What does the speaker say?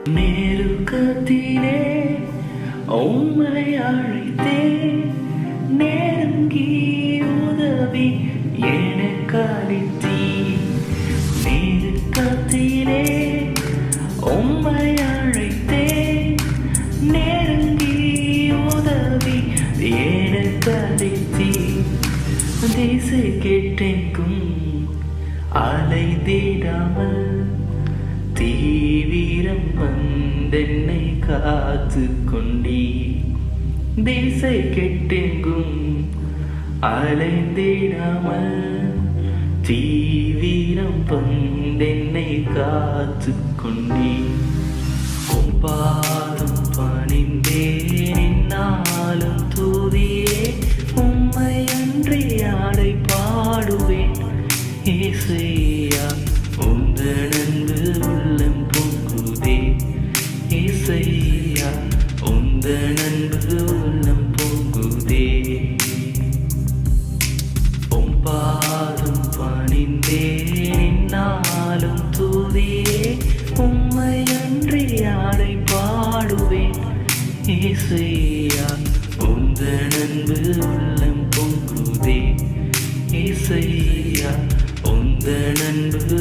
நெருக்கத்திலே உம்மை அழைத்தேன், நெருங்கி உதவி எனக்களித்தீர். நெருக்கத்திலே உம்மை அழைத்தேன், நெருங்கி உதவி எனக்களித்தீர். திசை கெட்டெங்கும் அலைந்திடாமல் தீவிரம் வந்தென்னை காத்து கொண்டீ. திசை கெட்டெங்கும் அலைந்திடாமல் தீவிரம் வந்தென்னை காத்து கொண்டீ. பாதம் பணிந்தேன் என்னாலும் துதியே, உம்மை அன்றி யாரை பாடுவேன். இசையா உந்தன் அன்பு உள்ளம் பொங்குதே, இசையா உந்தன் அன்பு உள்ளம் பொங்குதே. பாதம் பணிந்தேன் என்னாலும் துதியே, உம்மை அன்றி யாரை பாடுவேன். இசையா உந்தன் அன்பு உள்ளம் பொங்குதே, இசையா உந்தன் அன்பு